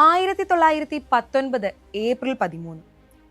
1919 April 13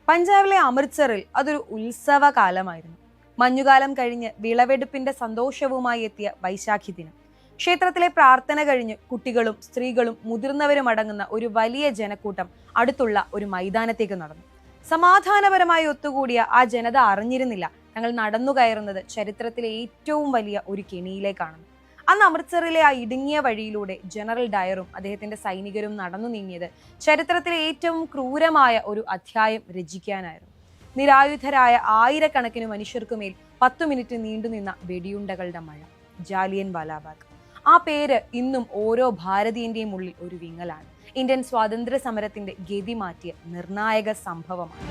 പഞ്ചാബിലെ അമൃത്സറിൽ അതൊരു ഉത്സവകാലമായിരുന്നു. മഞ്ഞുകാലം കഴിഞ്ഞ് വിളവെടുപ്പിന്റെ സന്തോഷവുമായി എത്തിയ വൈശാഖി ദിനം. ക്ഷേത്രത്തിലെ പ്രാർത്ഥന കഴിഞ്ഞ് കുട്ടികളും സ്ത്രീകളും മുതിർന്നവരും അടങ്ങുന്ന ഒരു വലിയ ജനക്കൂട്ടം അടുത്തുള്ള ഒരു മൈതാനത്തേക്ക് നടന്നു. സമാധാനപരമായി ഒത്തുകൂടിയ ആ ജനത അറിഞ്ഞിരുന്നില്ല തങ്ങൾ നടന്നു കയറുന്നത് ചരിത്രത്തിലെ ഏറ്റവും വലിയ ഒരു കെണിയിലേക്കാണെന്ന്. അന്ന് അമൃത്സറിലെ ആ ഇടുങ്ങിയ വഴിയിലൂടെ ജനറൽ ഡയറും അദ്ദേഹത്തിന്റെ സൈനികരും നടന്നു നീങ്ങിയത് ചരിത്രത്തിലെ ഏറ്റവും ക്രൂരമായ ഒരു അധ്യായം രചിക്കാനായിരുന്നു. നിരായുധരായ ആയിരക്കണക്കിന് മനുഷ്യർക്കുമേൽ 10 മിനിറ്റ് നീണ്ടുനിന്ന വെടിയുണ്ടകളുടെ മഴ. ജാലിയൻ വാലാബാഗ്. ആ പേര് ഇന്നും ഓരോ ഭാരതീയന്റെയും ഉള്ളിൽ ഒരു വിങ്ങലാണ്. ഇന്ത്യൻ സ്വാതന്ത്ര്യ സമരത്തിന്റെ ഗതി മാറ്റിയ നിർണായക സംഭവമാണ്.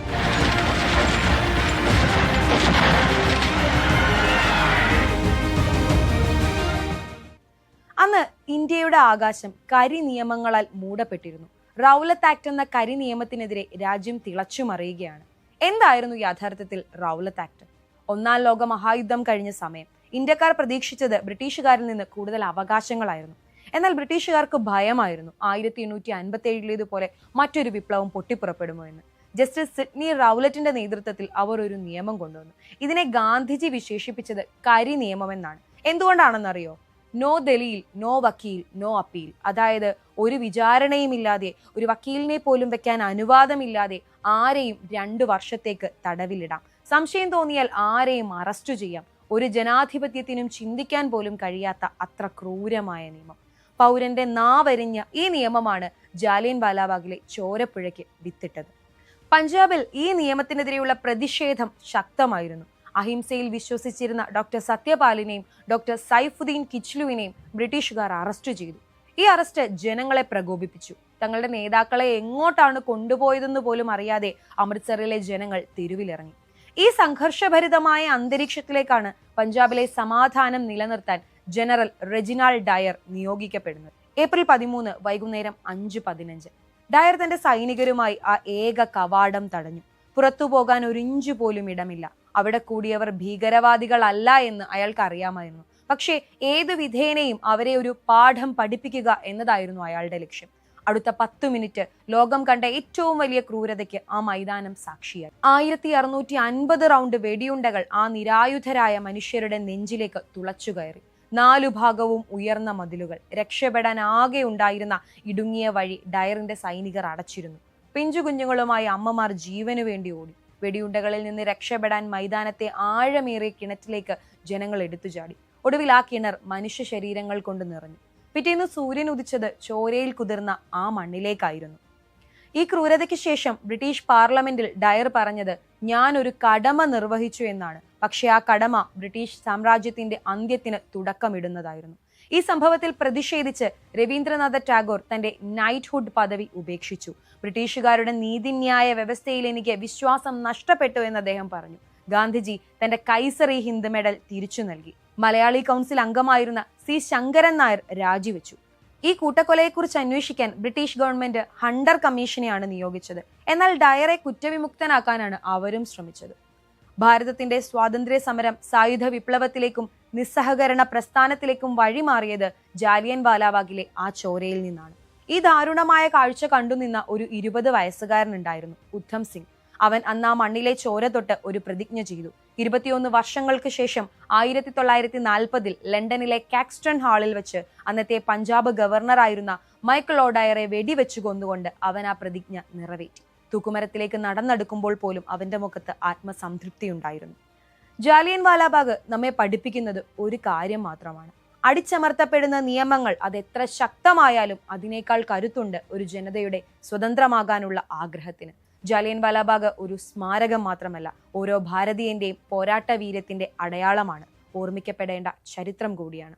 അന്ന് ഇന്ത്യയുടെ ആകാശം കരി നിയമങ്ങളാൽ മൂടപ്പെട്ടിരുന്നു. റൗലത്ത് ആക്ട് എന്ന കരി നിയമത്തിനെതിരെ രാജ്യം തിളച്ചുമറിയുകയാണ്. എന്തായിരുന്നു യഥാർത്ഥത്തിൽ റൗലത്ത് ആക്ട്? ഒന്നാം ലോക മഹായുദ്ധം കഴിഞ്ഞ സമയം ഇന്ത്യക്കാർ പ്രതീക്ഷിച്ചത് ബ്രിട്ടീഷുകാരിൽ നിന്ന് കൂടുതൽ അവകാശങ്ങളായിരുന്നു. എന്നാൽ ബ്രിട്ടീഷുകാർക്ക് ഭയമായിരുന്നു 1857ലേതുപോലെ മറ്റൊരു വിപ്ലവം പൊട്ടിപ്പുറപ്പെടുമോ എന്ന്. ജസ്റ്റിസ് സിഡ്നി റൗലറ്റിന്റെ നേതൃത്വത്തിൽ അവർ ഒരു നിയമം കൊണ്ടുവന്നു. ഇതിനെ ഗാന്ധിജി വിശേഷിപ്പിച്ചത് കരി നിയമം എന്നാണ്. എന്തുകൊണ്ടാണെന്നറിയോ? നോ ദലീൽ, നോ വക്കീൽ, നോ അപ്പീൽ. അതായത് ഒരു വിചാരണയുമില്ലാതെ, ഒരു വക്കീലിനെ പോലും വെക്കാൻ അനുവാദമില്ലാതെ ആരെയും 2 വർഷത്തേക്ക് തടവിലിടാം. സംശയം തോന്നിയാൽ ആരെയും അറസ്റ്റ് ചെയ്യാം. ഒരു ജനാധിപത്യത്തിനും ചിന്തിക്കാൻ പോലും കഴിയാത്ത അത്ര ക്രൂരമായ നിയമം. പൗരന്റെ നാവരിഞ്ഞ ഈ നിയമമാണ് ജാലിയൻ വാലാബാഗിലെ ചോരപ്പുഴയ്ക്ക് വിത്തിട്ടത്. പഞ്ചാബിൽ ഈ നിയമത്തിനെതിരെയുള്ള പ്രതിഷേധം ശക്തമായിരുന്നു. അഹിംസയിൽ വിശ്വസിച്ചിരുന്ന ഡോക്ടർ സത്യപാലിനെയും ഡോക്ടർ സൈഫുദ്ദീൻ കിച്ലുവിനെയും ബ്രിട്ടീഷുകാർ അറസ്റ്റ് ചെയ്തു. ഈ അറസ്റ്റ് ജനങ്ങളെ പ്രകോപിപ്പിച്ചു. തങ്ങളുടെ നേതാക്കളെ എങ്ങോട്ടാണ് കൊണ്ടുപോയതെന്ന് പോലും അറിയാതെ അമൃത്സറിലെ ജനങ്ങൾ തെരുവിലിറങ്ങി. ഈ സംഘർഷഭരിതമായ അന്തരീക്ഷത്തിലേക്കാണ് പഞ്ചാബിലെ സമാധാനം നിലനിർത്താൻ ജനറൽ റെജിനാൽ ഡയർ നിയോഗിക്കപ്പെടുന്നത്. ഏപ്രിൽ 13 വൈകുന്നേരം 5:15 ഡയർ തന്റെ സൈനികരുമായി ആ ഏക കവാടം തടഞ്ഞു. പുറത്തു പോകാൻ ഒരു ഇഞ്ച് പോലും ഇടമില്ല. അവിടെ കൂടിയവർ ഭീകരവാദികളല്ല എന്ന് അയാൾക്ക് അറിയാമായിരുന്നു. പക്ഷേ ഏതു വിധേനയും അവരെ ഒരു പാഠം പഠിപ്പിക്കുക എന്നതായിരുന്നു അയാളുടെ ലക്ഷ്യം. അടുത്ത 10 മിനിറ്റ് ലോകം കണ്ട ഏറ്റവും വലിയ ക്രൂരതയ്ക്ക് ആ മൈതാനം സാക്ഷിയായി. 1650 റൗണ്ട് വെടിയുണ്ടകൾ ആ നിരായുധരായ മനുഷ്യരുടെ നെഞ്ചിലേക്ക് തുളച്ചു കയറി. 4 ഭാഗവും ഉയർന്ന മതിലുകൾ. രക്ഷപ്പെടാൻ ആകെ ഉണ്ടായിരുന്ന ഇടുങ്ങിയ വഴി ഡയറിന്റെ സൈനികർ അടച്ചിരുന്നു. പിഞ്ചു കുഞ്ഞുങ്ങളുമായി അമ്മമാർ ജീവനു വേണ്ടി ഓടി. വെടിയുണ്ടകളിൽ നിന്ന് രക്ഷപ്പെടാൻ മൈതാനത്തെ ആഴമേറിയ കിണറ്റിലേക്ക് ജനങ്ങൾ എടുത്തു ചാടി. ഒടുവിൽ ആ കിണർ മനുഷ്യ ശരീരങ്ങൾ കൊണ്ട് നിറഞ്ഞു. പിറ്റേന്ന് സൂര്യൻ ഉദിച്ചത് ചോരയിൽ കുതിർന്ന ആ മണ്ണിലേക്കായിരുന്നു. ഈ ക്രൂരതയ്ക്ക് ശേഷം ബ്രിട്ടീഷ് പാർലമെന്റിൽ ഡയർ പറഞ്ഞത്, ഞാൻ ഒരു കടമ നിർവഹിച്ചു എന്നാണ്. പക്ഷെ ആ കടമ ബ്രിട്ടീഷ് സാമ്രാജ്യത്തിന്റെ അന്ത്യത്തിന് തുടക്കമിടുന്നതായിരുന്നു. ഈ സംഭവത്തിൽ പ്രതിഷേധിച്ച് രവീന്ദ്രനാഥ ടാഗോർ തന്റെ നൈറ്റ്ഹുഡ് പദവി ഉപേക്ഷിച്ചു. ബ്രിട്ടീഷുകാരുടെ നീതിന്യായ വ്യവസ്ഥയിൽ എനിക്ക് വിശ്വാസം നഷ്ടപ്പെട്ടു എന്ന് അദ്ദേഹം പറഞ്ഞു. ഗാന്ധിജി തന്റെ കൈസറി ഹിന്ദ് മെഡൽ തിരിച്ചു നൽകി. മലയാളി കൗൺസിൽ അംഗമായിരുന്ന സി ശങ്കരൻ നായർ രാജിവെച്ചു. ഈ കൂട്ടക്കൊലയെക്കുറിച്ച് അന്വേഷിക്കാൻ ബ്രിട്ടീഷ് ഗവൺമെന്റ് ഹണ്ടർ കമ്മീഷനെയാണ് നിയോഗിച്ചത്. എന്നാൽ ഡയറെ കുറ്റവിമുക്തനാക്കാനാണ് അവരും ശ്രമിച്ചത്. ഭാരതത്തിന്റെ സ്വാതന്ത്ര്യ സമരം സായുധ വിപ്ലവത്തിലേക്കും നിസ്സഹകരണ പ്രസ്ഥാനത്തിലേക്കും വഴിമാറിയത് ജാലിയൻ വാലാബാഗിലെ ആ ചോരയിൽ നിന്നാണ്. ഈ ദാരുണമായ കാഴ്ച കണ്ടുനിന്ന ഒരു 20 വയസ്സുകാരനുണ്ടായിരുന്നു, ഉദ്ധം സിംഗ്. അവൻ അന്ന് ആ മണ്ണിലെ ചോര തൊട്ട് ഒരു പ്രതിജ്ഞ ചെയ്തു. 21 വർഷങ്ങൾക്ക് ശേഷം 1940 ലണ്ടനിലെ കാക്സ്റ്റൺ ഹാളിൽ വെച്ച് അന്നത്തെ പഞ്ചാബ് ഗവർണറായിരുന്ന മൈക്കിൾ ഒഡയറെ വെടിവെച്ചു കൊന്നുകൊണ്ട് അവൻ ആ പ്രതിജ്ഞ നിറവേറ്റി. തൂക്കുമരത്തിലേക്ക് നടന്നെടുക്കുമ്പോൾ പോലും അവന്റെ മുഖത്ത് ആത്മസംതൃപ്തി ഉണ്ടായിരുന്നു. ജാലിയൻ വാലാബാഗ് നമ്മെ പഠിപ്പിക്കുന്നത് ഒരു കാര്യം മാത്രമാണ്. അടിച്ചമർത്തപ്പെടുന്ന നിയമങ്ങൾ അതെത്ര ശക്തമായാലും അതിനേക്കാൾ കരുത്തുണ്ട് ഒരു ജനതയുടെ സ്വതന്ത്രമാകാനുള്ള ആഗ്രഹത്തിന്. ജാലിയൻ വാലാബാഗ് ഒരു സ്മാരകം മാത്രമല്ല, ഓരോ ഭാരതീയന്റെയും പോരാട്ട വീര്യത്തിന്റെ അടയാളമാണ്. ഓർമ്മിക്കപ്പെടേണ്ട ചരിത്രം കൂടിയാണ്.